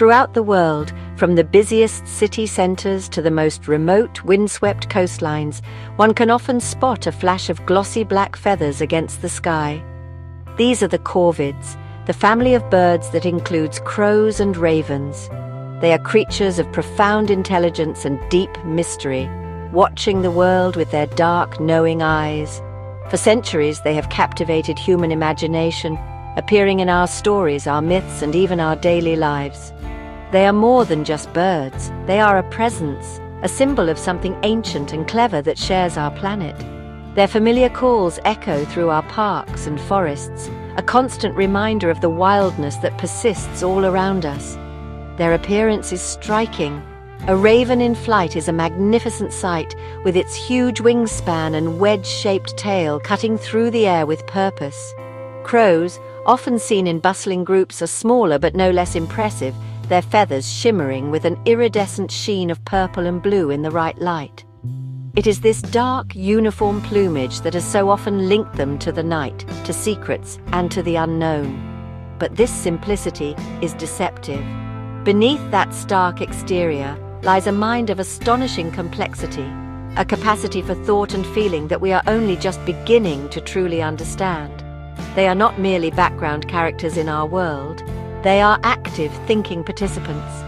Throughout the world, from the busiest city centers to the most remote, windswept coastlines, one can often spot a flash of glossy black feathers against the sky. These are the corvids, the family of birds that includes crows and ravens. They are creatures of profound intelligence and deep mystery, watching the world with their dark, knowing eyes. For centuries, they have captivated human imagination, appearing in our stories, our myths, and even our daily lives. They are more than just birds. They are a presence, a symbol of something ancient and clever that shares our planet. Their familiar calls echo through our parks and forests, a constant reminder of the wildness that persists all around us. Their appearance is striking. A raven in flight is a magnificent sight, with its huge wingspan and wedge-shaped tail cutting through the air with purpose. Crows, often seen in bustling groups, are smaller but no less impressive, their feathers shimmering with an iridescent sheen of purple and blue in the right light. It is this dark, uniform plumage that has so often linked them to the night, to secrets, and to the unknown. But this simplicity is deceptive. Beneath that stark exterior lies a mind of astonishing complexity, a capacity for thought and feeling that we are only just beginning to truly understand. They are not merely background characters in our world. They are active, thinking participants.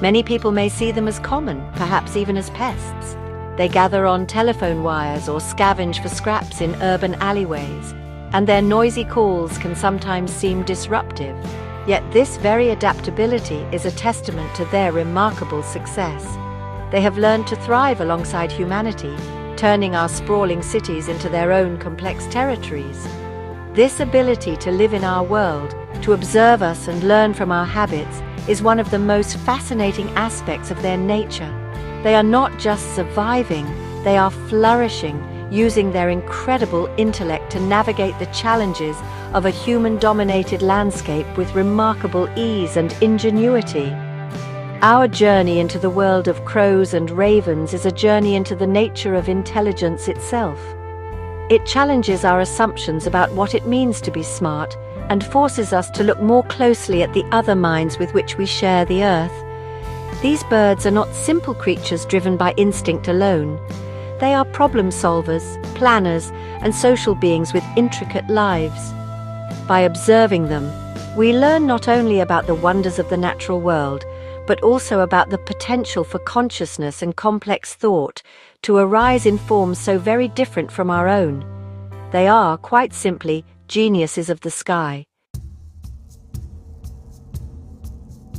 Many people may see them as common, perhaps even as pests. They gather on telephone wires or scavenge for scraps in urban alleyways, and their noisy calls can sometimes seem disruptive. Yet this very adaptability is a testament to their remarkable success. They have learned to thrive alongside humanity, turning our sprawling cities into their own complex territories. This ability to live in our world, to observe us and learn from our habits, is one of the most fascinating aspects of their nature. They are not just surviving, they are flourishing, using their incredible intellect to navigate the challenges of a human-dominated landscape with remarkable ease and ingenuity. Our journey into the world of crows and ravens is a journey into the nature of intelligence itself. It challenges our assumptions about what it means to be smart and forces us to look more closely at the other minds with which we share the earth. These birds are not simple creatures driven by instinct alone. They are problem solvers, planners, and social beings with intricate lives. By observing them, we learn not only about the wonders of the natural world, but also about the potential for consciousness and complex thought to arise in forms so very different from our own. They are, quite simply, geniuses of the sky.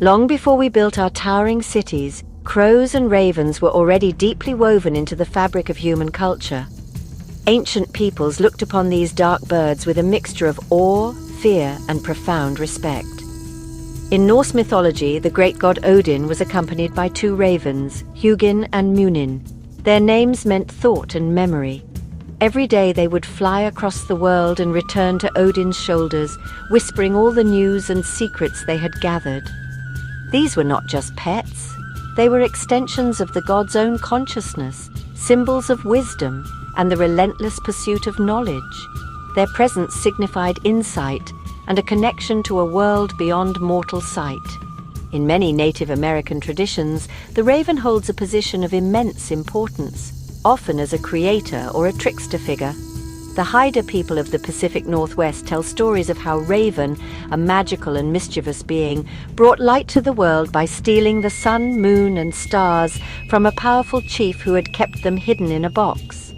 Long before we built our towering cities, crows and ravens were already deeply woven into the fabric of human culture. Ancient peoples looked upon these dark birds with a mixture of awe, fear, and profound respect. In Norse mythology, the great god Odin was accompanied by two ravens, Hugin and Munin. Their names meant thought and memory. Every day they would fly across the world and return to Odin's shoulders, whispering all the news and secrets they had gathered. These were not just pets. They were extensions of the god's own consciousness, symbols of wisdom and the relentless pursuit of knowledge. Their presence signified insight and a connection to a world beyond mortal sight. In many Native American traditions, the raven holds a position of immense importance, often as a creator or a trickster figure. The Haida people of the Pacific Northwest tell stories of how Raven, a magical and mischievous being, brought light to the world by stealing the sun, moon, and stars from a powerful chief who had kept them hidden in a box.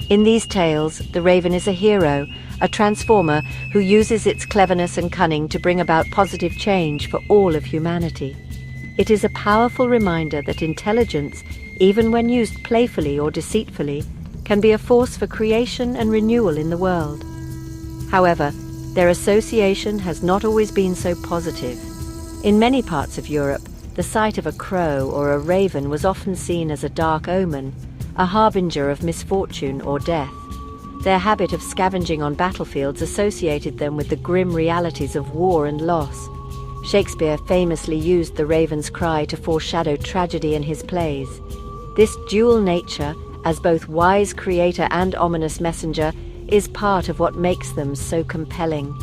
In these tales, the raven is a hero, a transformer who uses its cleverness and cunning to bring about positive change for all of humanity. It is a powerful reminder that intelligence, even when used playfully or deceitfully, can be a force for creation and renewal in the world. However, their association has not always been so positive. In many parts of Europe, the sight of a crow or a raven was often seen as a dark omen, a harbinger of misfortune or death. Their habit of scavenging on battlefields associated them with the grim realities of war and loss. Shakespeare famously used the raven's cry to foreshadow tragedy in his plays. This dual nature, as both wise creator and ominous messenger, is part of what makes them so compelling.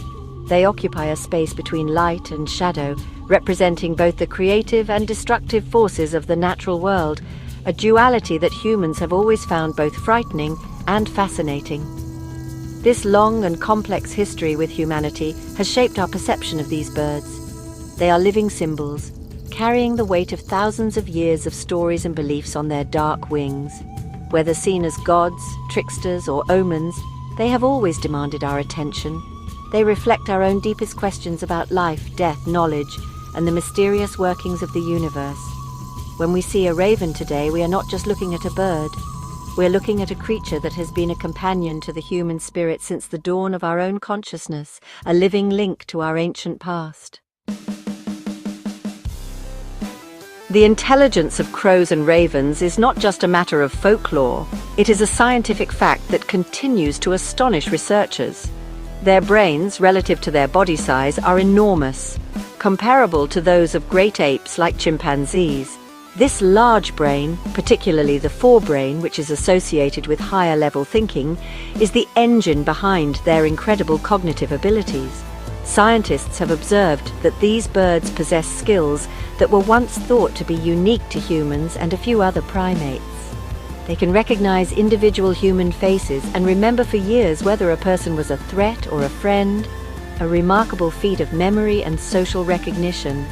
They occupy a space between light and shadow, representing both the creative and destructive forces of the natural world, a duality that humans have always found both frightening and fascinating. This long and complex history with humanity has shaped our perception of these birds. They are living symbols, carrying the weight of thousands of years of stories and beliefs on their dark wings. Whether seen as gods, tricksters, or omens, they have always demanded our attention. They reflect our own deepest questions about life, death, knowledge, and the mysterious workings of the universe. When we see a raven today, we are not just looking at a bird. We're looking at a creature that has been a companion to the human spirit since the dawn of our own consciousness, a living link to our ancient past. The intelligence of crows and ravens is not just a matter of folklore. It is a scientific fact that continues to astonish researchers. Their brains, relative to their body size, are enormous, comparable to those of great apes like chimpanzees. This large brain, particularly the forebrain, which is associated with higher-level thinking, is the engine behind their incredible cognitive abilities. Scientists have observed that these birds possess skills that were once thought to be unique to humans and a few other primates. They can recognize individual human faces and remember for years whether a person was a threat or a friend, a remarkable feat of memory and social recognition.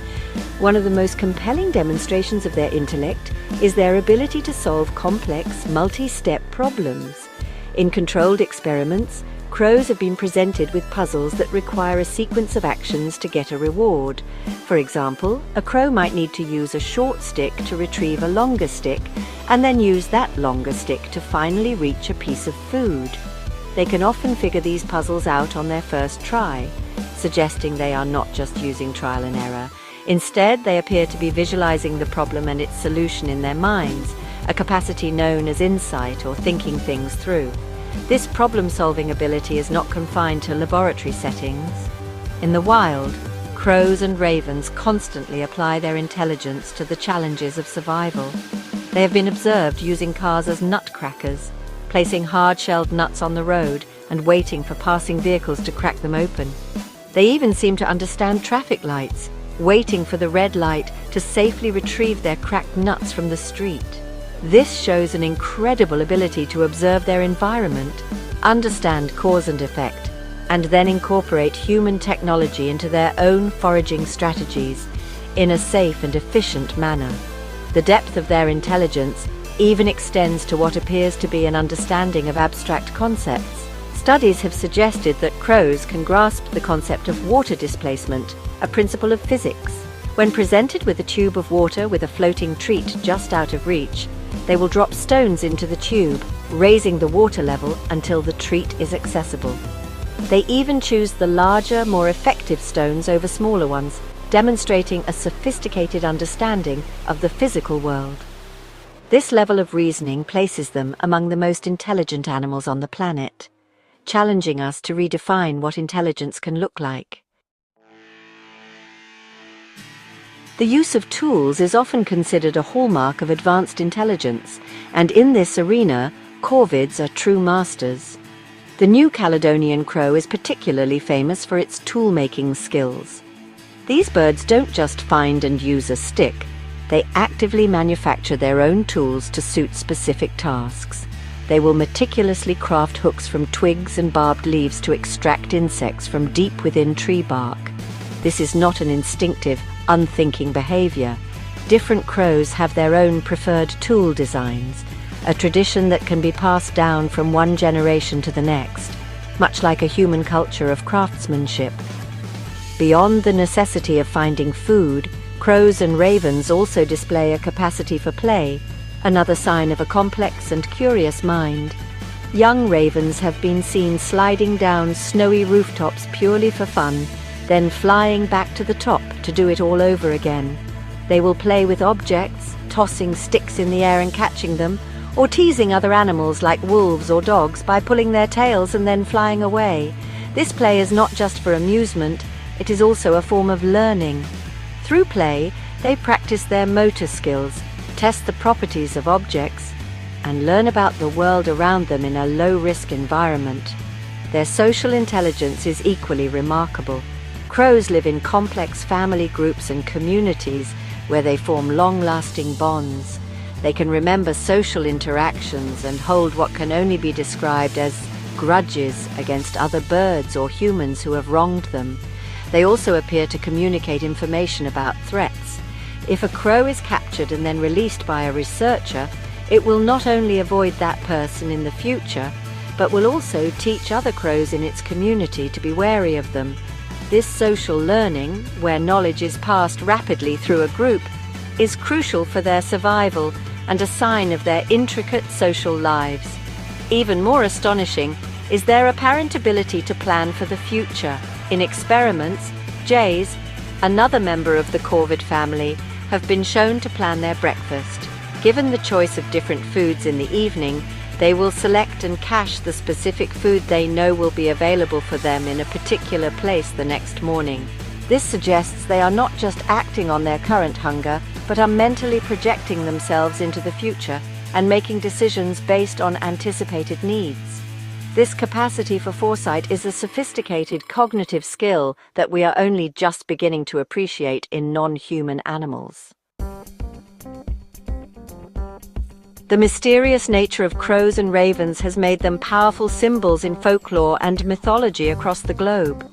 One of the most compelling demonstrations of their intellect is their ability to solve complex, multi-step problems. In controlled experiments, crows have been presented with puzzles that require a sequence of actions to get a reward. For example, a crow might need to use a short stick to retrieve a longer stick, and then use that longer stick to finally reach a piece of food. They can often figure these puzzles out on their first try, suggesting they are not just using trial and error. Instead, they appear to be visualizing the problem and its solution in their minds, a capacity known as insight or thinking things through. This problem-solving ability is not confined to laboratory settings. In the wild, crows and ravens constantly apply their intelligence to the challenges of survival. They have been observed using cars as nutcrackers, placing hard-shelled nuts on the road and waiting for passing vehicles to crack them open. They even seem to understand traffic lights, waiting for the red light to safely retrieve their cracked nuts from the street. This shows an incredible ability to observe their environment, understand cause and effect, and then incorporate human technology into their own foraging strategies in a safe and efficient manner. The depth of their intelligence even extends to what appears to be an understanding of abstract concepts. Studies have suggested that crows can grasp the concept of water displacement, a principle of physics. When presented with a tube of water with a floating treat just out of reach, they will drop stones into the tube, raising the water level until the treat is accessible. They even choose the larger, more effective stones over smaller ones, demonstrating a sophisticated understanding of the physical world. This level of reasoning places them among the most intelligent animals on the planet, challenging us to redefine what intelligence can look like. The use of tools is often considered a hallmark of advanced intelligence, and in this arena, corvids are true masters. The New Caledonian crow is particularly famous for its tool-making skills. These birds don't just find and use a stick, they actively manufacture their own tools to suit specific tasks. They will meticulously craft hooks from twigs and barbed leaves to extract insects from deep within tree bark. This is not an instinctive, unthinking behavior. Different crows have their own preferred tool designs, a tradition that can be passed down from one generation to the next, much like a human culture of craftsmanship. Beyond the necessity of finding food, crows and ravens also display a capacity for play, another sign of a complex and curious mind. Young ravens have been seen sliding down snowy rooftops purely for fun, then flying back to the top to do it all over again. They will play with objects, tossing sticks in the air and catching them, or teasing other animals like wolves or dogs by pulling their tails and then flying away. This play is not just for amusement, it is also a form of learning. Through play, they practice their motor skills, test the properties of objects, and learn about the world around them in a low-risk environment. their social intelligence is equally remarkable. Crows live in complex family groups and communities where they form long-lasting bonds. They can remember social interactions and hold what can only be described as grudges against other birds or humans who have wronged them. They also appear to communicate information about threats. If a crow is captured and then released by a researcher, it will not only avoid that person in the future, but will also teach other crows in its community to be wary of them. This social learning, where knowledge is passed rapidly through a group, is crucial for their survival and a sign of their intricate social lives. Even more astonishing is their apparent ability to plan for the future. In experiments, jays, another member of the corvid family, have been shown to plan their breakfast. Given the choice of different foods in the evening, they will select and cache the specific food they know will be available for them in a particular place the next morning. This suggests they are not just acting on their current hunger, but are mentally projecting themselves into the future and making decisions based on anticipated needs. This capacity for foresight is a sophisticated cognitive skill that we are only just beginning to appreciate in non-human animals. The mysterious nature of crows and ravens has made them powerful symbols in folklore and mythology across the globe.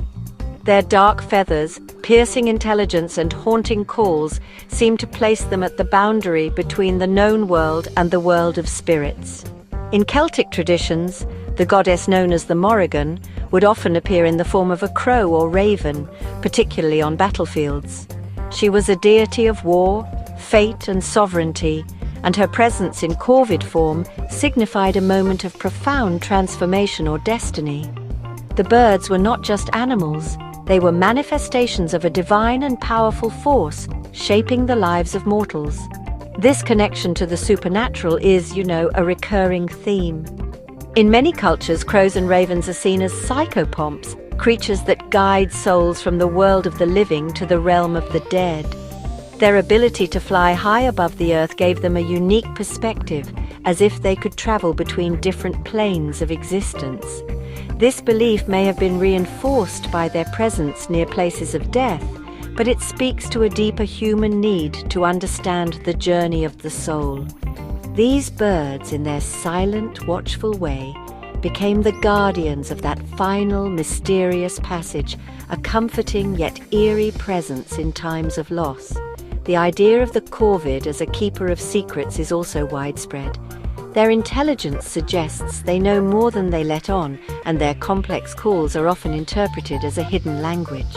Their dark feathers, piercing intelligence, and haunting calls seem to place them at the boundary between the known world and the world of spirits. In Celtic traditions, the goddess known as the Morrigan would often appear in the form of a crow or raven, particularly on battlefields. She was a deity of war, fate, and sovereignty, and her presence in corvid form signified a moment of profound transformation or destiny. The birds were not just animals, they were manifestations of a divine and powerful force shaping the lives of mortals. This connection to the supernatural is, a recurring theme. In many cultures, crows and ravens are seen as psychopomps, creatures that guide souls from the world of the living to the realm of the dead. Their ability to fly high above the earth gave them a unique perspective, as if they could travel between different planes of existence. This belief may have been reinforced by their presence near places of death, but it speaks to a deeper human need to understand the journey of the soul. These birds, in their silent, watchful way, became the guardians of that final, mysterious passage, a comforting yet eerie presence in times of loss. The idea of the corvid as a keeper of secrets is also widespread. Their intelligence suggests they know more than they let on, and their complex calls are often interpreted as a hidden language.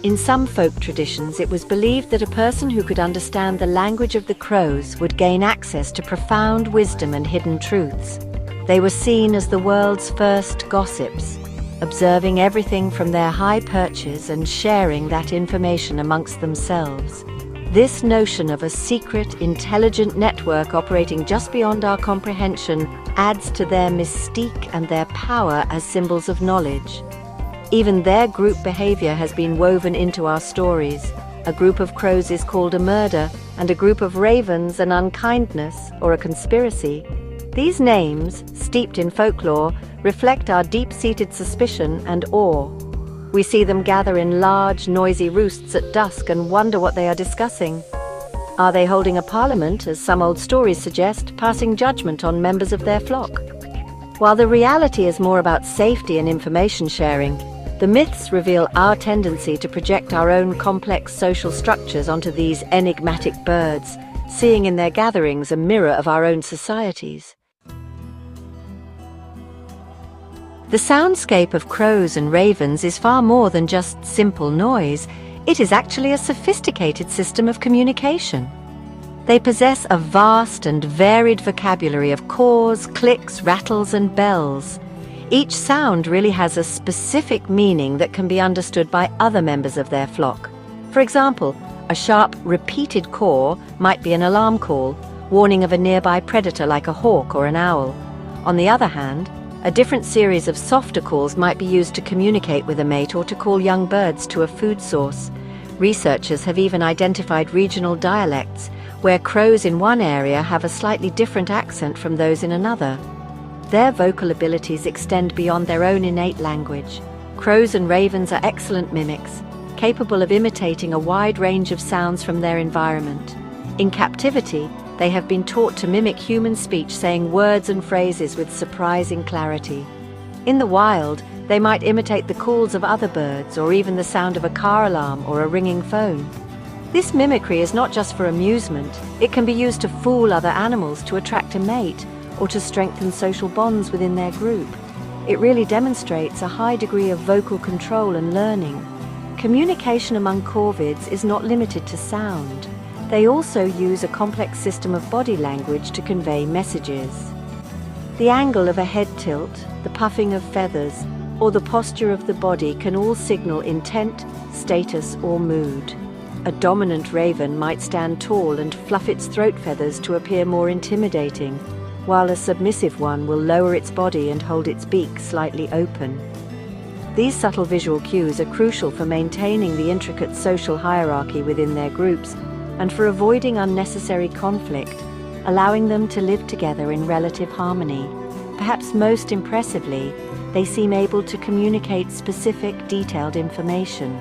In some folk traditions, it was believed that a person who could understand the language of the crows would gain access to profound wisdom and hidden truths. They were seen as the world's first gossips, observing everything from their high perches and sharing that information amongst themselves. This notion of a secret, intelligent network operating just beyond our comprehension adds to their mystique and their power as symbols of knowledge. Even their group behavior has been woven into our stories. A group of crows is called a murder, and a group of ravens an unkindness or a conspiracy. These names, steeped in folklore, reflect our deep-seated suspicion and awe. We see them gather in large, noisy roosts at dusk and wonder what they are discussing. Are they holding a parliament, as some old stories suggest, passing judgment on members of their flock? While the reality is more about safety and information sharing, the myths reveal our tendency to project our own complex social structures onto these enigmatic birds, seeing in their gatherings a mirror of our own societies. The soundscape of crows and ravens is far more than just simple noise. It is actually a sophisticated system of communication. They possess a vast and varied vocabulary of caws, clicks, rattles, and bells. Each sound really has a specific meaning that can be understood by other members of their flock. For example, a sharp, repeated caw might be an alarm call, warning of a nearby predator like a hawk or an owl. On the other hand, a different series of softer calls might be used to communicate with a mate or to call young birds to a food source. Researchers have even identified regional dialects, where crows in one area have a slightly different accent from those in another. Their vocal abilities extend beyond their own innate language. Crows and ravens are excellent mimics, capable of imitating a wide range of sounds from their environment. In captivity, they have been taught to mimic human speech, saying words and phrases with surprising clarity. In the wild, they might imitate the calls of other birds or even the sound of a car alarm or a ringing phone. This mimicry is not just for amusement. It can be used to fool other animals, to attract a mate, or to strengthen social bonds within their group. It really demonstrates a high degree of vocal control and learning. Communication among corvids is not limited to sound. They also use a complex system of body language to convey messages. The angle of a head tilt, the puffing of feathers, or the posture of the body can all signal intent, status, or mood. A dominant raven might stand tall and fluff its throat feathers to appear more intimidating, while a submissive one will lower its body and hold its beak slightly open. These subtle visual cues are crucial for maintaining the intricate social hierarchy within their groups and for avoiding unnecessary conflict, allowing them to live together in relative harmony. Perhaps most impressively, they seem able to communicate specific, detailed information.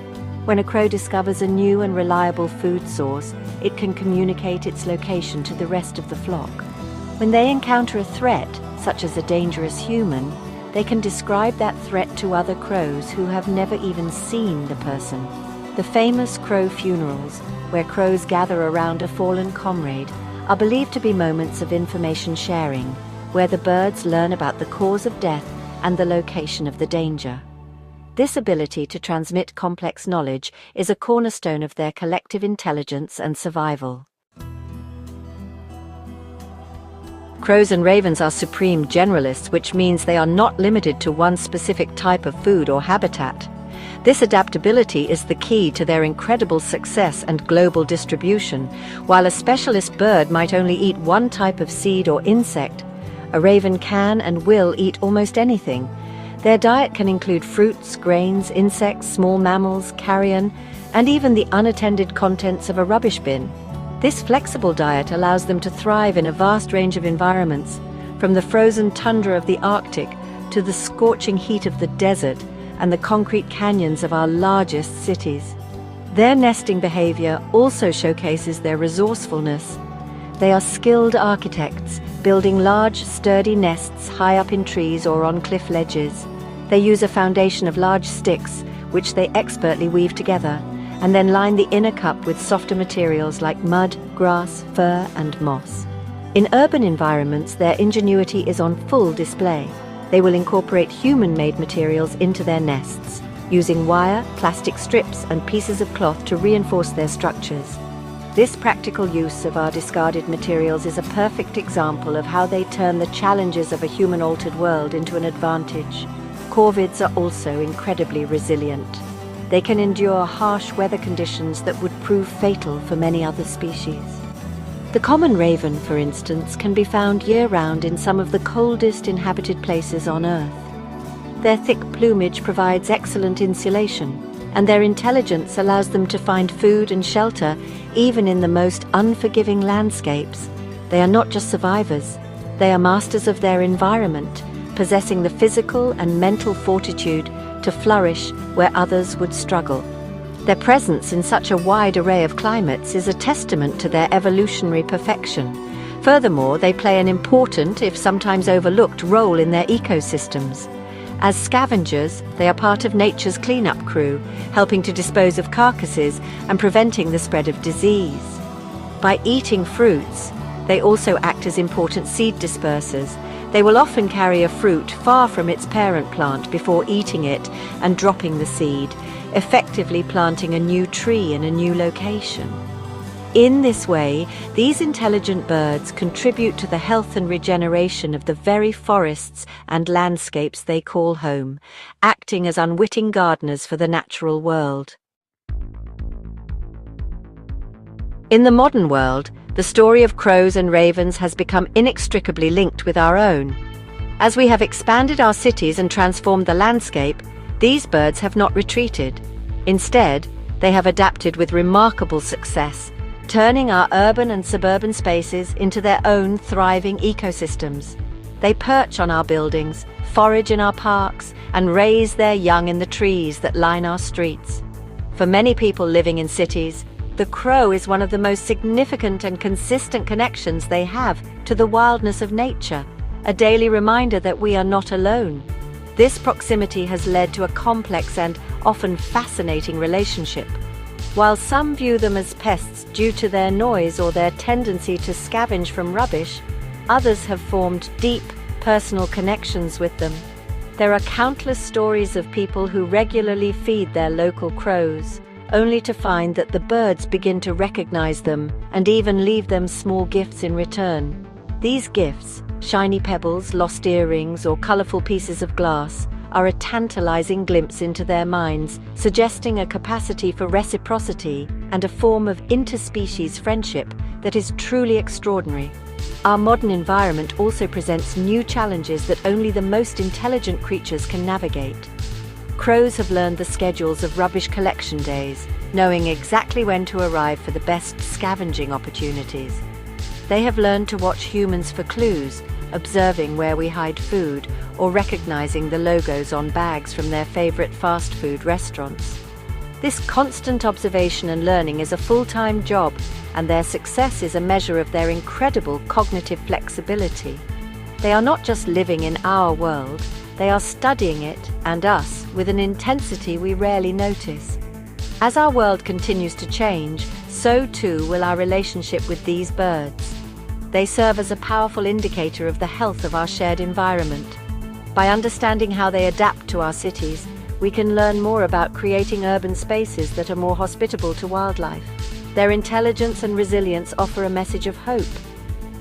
When a crow discovers a new and reliable food source, it can communicate its location to the rest of the flock. When they encounter a threat, such as a dangerous human, they can describe that threat to other crows who have never even seen the person. The famous crow funerals, where crows gather around a fallen comrade, are believed to be moments of information sharing, where the birds learn about the cause of death and the location of the danger. This ability to transmit complex knowledge is a cornerstone of their collective intelligence and survival. Crows and ravens are supreme generalists, which means they are not limited to one specific type of food or habitat. This adaptability is the key to their incredible success and global distribution. While a specialist bird might only eat one type of seed or insect, a raven can and will eat almost anything. Their diet can include fruits, grains, insects, small mammals, carrion, and even the unattended contents of a rubbish bin. This flexible diet allows them to thrive in a vast range of environments, from the frozen tundra of the Arctic to the scorching heat of the desert and the concrete canyons of our largest cities. Their nesting behavior also showcases their resourcefulness. They are skilled architects, building large, sturdy nests high up in trees or on cliff ledges. They use a foundation of large sticks, which they expertly weave together, and then line the inner cup with softer materials like mud, grass, fur, and moss. In urban environments, their ingenuity is on full display. They will incorporate human-made materials into their nests, using wire, plastic strips, and pieces of cloth to reinforce their structures. This practical use of our discarded materials is a perfect example of how they turn the challenges of a human-altered world into an advantage. Corvids are also incredibly resilient. They can endure harsh weather conditions that would prove fatal for many other species. The common raven, for instance, can be found year-round in some of the coldest inhabited places on Earth. Their thick plumage provides excellent insulation, and their intelligence allows them to find food and shelter even in the most unforgiving landscapes. They are not just survivors, they are masters of their environment, possessing the physical and mental fortitude to flourish where others would struggle. Their presence in such a wide array of climates is a testament to their evolutionary perfection. Furthermore, they play an important, if sometimes overlooked, role in their ecosystems. As scavengers, they are part of nature's cleanup crew, helping to dispose of carcasses and preventing the spread of disease. By eating fruits, they also act as important seed dispersers. They will often carry a fruit far from its parent plant before eating it and dropping the seed, effectively planting a new tree in a new location. In this way, these intelligent birds contribute to the health and regeneration of the very forests and landscapes they call home, acting as unwitting gardeners for the natural world. In the modern world, the story of crows and ravens has become inextricably linked with our own. As we have expanded our cities and transformed the landscape, these birds have not retreated. Instead, they have adapted with remarkable success, turning our urban and suburban spaces into their own thriving ecosystems. They perch on our buildings, forage in our parks, and raise their young in the trees that line our streets. For many people living in cities, the crow is one of the most significant and consistent connections they have to the wildness of nature, a daily reminder that we are not alone. This proximity has led to a complex and often fascinating relationship. While some view them as pests due to their noise or their tendency to scavenge from rubbish, others have formed deep, personal connections with them. There are countless stories of people who regularly feed their local crows, only to find that the birds begin to recognize them and even leave them small gifts in return. These gifts, shiny pebbles, lost earrings, or colorful pieces of glass, are a tantalizing glimpse into their minds, suggesting a capacity for reciprocity and a form of interspecies friendship that is truly extraordinary. Our modern environment also presents new challenges that only the most intelligent creatures can navigate. Crows have learned the schedules of rubbish collection days, knowing exactly when to arrive for the best scavenging opportunities. They have learned to watch humans for clues, observing where we hide food or recognizing the logos on bags from their favorite fast food restaurants. This constant observation and learning is a full-time job, and their success is a measure of their incredible cognitive flexibility. They are not just living in our world, they are studying it and us with an intensity we rarely notice. As our world continues to change, so too will our relationship with these birds. They serve as a powerful indicator of the health of our shared environment. By understanding how they adapt to our cities, we can learn more about creating urban spaces that are more hospitable to wildlife. Their intelligence and resilience offer a message of hope.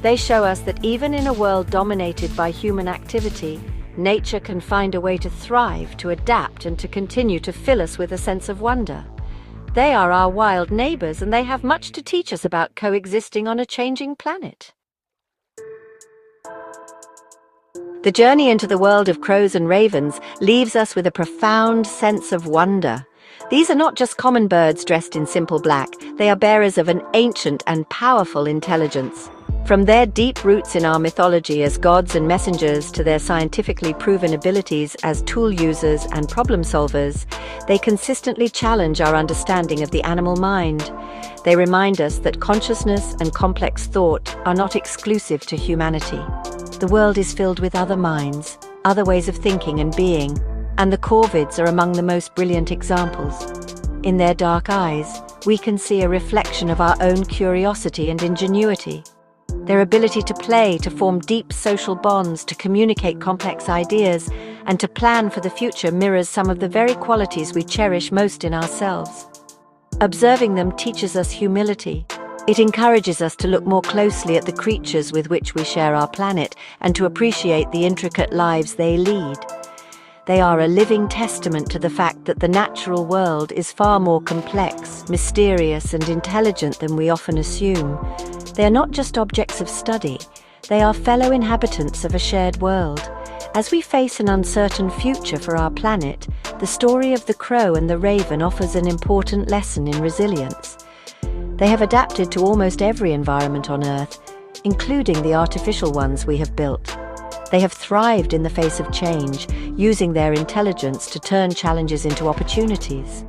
They show us that even in a world dominated by human activity, nature can find a way to thrive, to adapt, and to continue to fill us with a sense of wonder. They are our wild neighbors, and they have much to teach us about coexisting on a changing planet. The journey into the world of crows and ravens leaves us with a profound sense of wonder. These are not just common birds dressed in simple black, they are bearers of an ancient and powerful intelligence. From their deep roots in our mythology as gods and messengers to their scientifically proven abilities as tool users and problem solvers, they consistently challenge our understanding of the animal mind. They remind us that consciousness and complex thought are not exclusive to humanity. The world is filled with other minds, other ways of thinking and being, and the corvids are among the most brilliant examples. In their dark eyes, we can see a reflection of our own curiosity and ingenuity. Their ability to play, to form deep social bonds, to communicate complex ideas, and to plan for the future mirrors some of the very qualities we cherish most in ourselves. Observing them teaches us humility. It encourages us to look more closely at the creatures with which we share our planet and to appreciate the intricate lives they lead. They are a living testament to the fact that the natural world is far more complex, mysterious, and intelligent than we often assume. They are not just objects of study, they are fellow inhabitants of a shared world. As we face an uncertain future for our planet, the story of the crow and the raven offers an important lesson in resilience. They have adapted to almost every environment on Earth, including the artificial ones we have built. They have thrived in the face of change, using their intelligence to turn challenges into opportunities.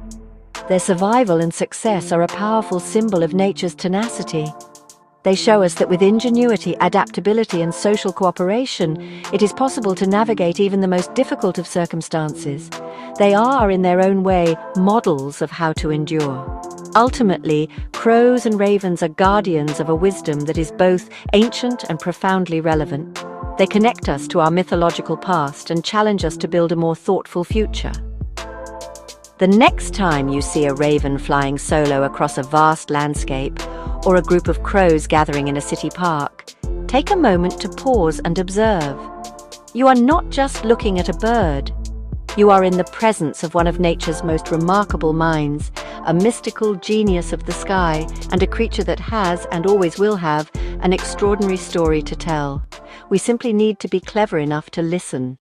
Their survival and success are a powerful symbol of nature's tenacity. They show us that with ingenuity, adaptability, and social cooperation, it is possible to navigate even the most difficult of circumstances. They are, in their own way, models of how to endure. Ultimately, crows and ravens are guardians of a wisdom that is both ancient and profoundly relevant. They connect us to our mythological past and challenge us to build a more thoughtful future. The next time you see a raven flying solo across a vast landscape, or a group of crows gathering in a city park, take a moment to pause and observe. You are not just looking at a bird. You are in the presence of one of nature's most remarkable minds, a mystical genius of the sky, and a creature that has, and always will have, an extraordinary story to tell. We simply need to be clever enough to listen.